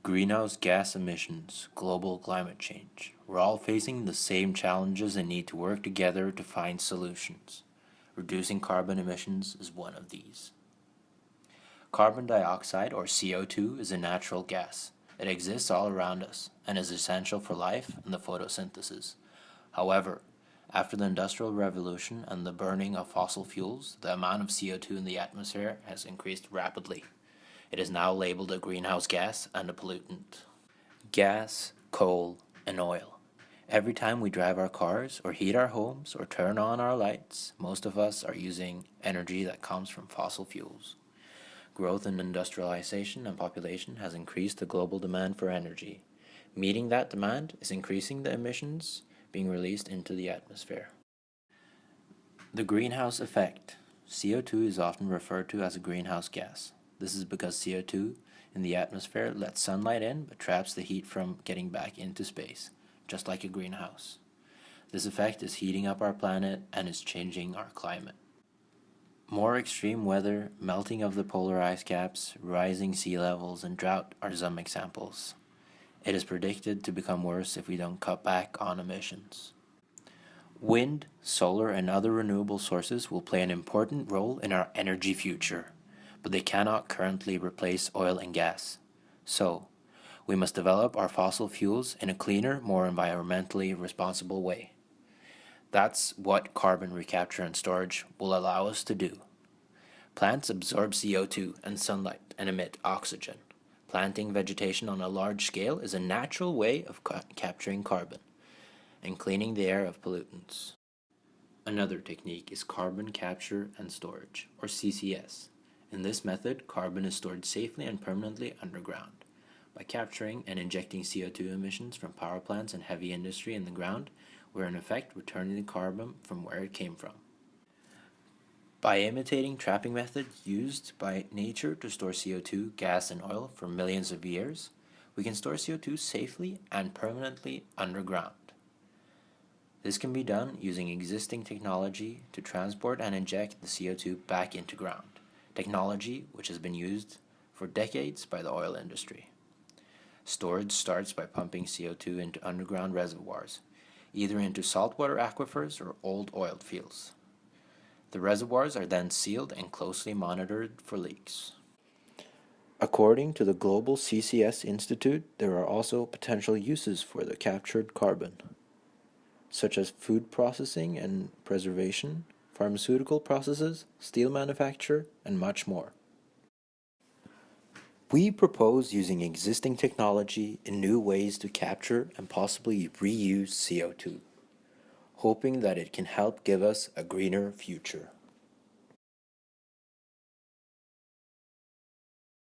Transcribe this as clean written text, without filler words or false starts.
Greenhouse gas emissions, global climate change. We're all facing the same challenges and need to work together to find solutions. Reducing carbon emissions is one of these. Carbon dioxide, or CO2, is a natural gas. It exists all around us and is essential for life and the photosynthesis. However, after the Industrial Revolution and the burning of fossil fuels, the amount of CO2 in the atmosphere has increased rapidly. It is now labeled a greenhouse gas and a pollutant. Gas, coal, and oil. Every time we drive our cars or heat our homes or turn on our lights, most of us are using energy that comes from fossil fuels. Growth in industrialization and population has increased the global demand for energy. Meeting that demand is increasing the emissions being released into the atmosphere. The greenhouse effect. CO2 is often referred to as a greenhouse gas. This is because CO2 in the atmosphere lets sunlight in but traps the heat from getting back into space, just like a greenhouse. This effect is heating up our planet and is changing our climate. More extreme weather, melting of the polar ice caps, rising sea levels, and drought are some examples. It is predicted to become worse if we don't cut back on emissions. Wind, solar, and other renewable sources will play an important role in our energy future, but they cannot currently replace oil and gas. So, we must develop our fossil fuels in a cleaner, more environmentally responsible way. That's what carbon recapture and storage will allow us to do. Plants absorb CO2 and sunlight and emit oxygen. Planting vegetation on a large scale is a natural way of capturing carbon and cleaning the air of pollutants. Another technique is carbon capture and storage, or CCS. In this method, carbon is stored safely and permanently underground. By capturing and injecting CO2 emissions from power plants and heavy industry in the ground, we're in effect returning the carbon from where it came from. By imitating trapping methods used by nature to store CO2, gas, and oil for millions of years, we can store CO2 safely and permanently underground. This can be done using existing technology to transport and inject the CO2 back into ground, technology which has been used for decades by the oil industry. Storage starts by pumping CO2 into underground reservoirs, either into saltwater aquifers or old oil fields. The reservoirs are then sealed and closely monitored for leaks. According to the Global CCS Institute, there are also potential uses for the captured carbon, such as food processing and preservation, pharmaceutical processes, steel manufacture, and much more. We propose using existing technology in new ways to capture and possibly reuse CO2, hoping that it can help give us a greener future.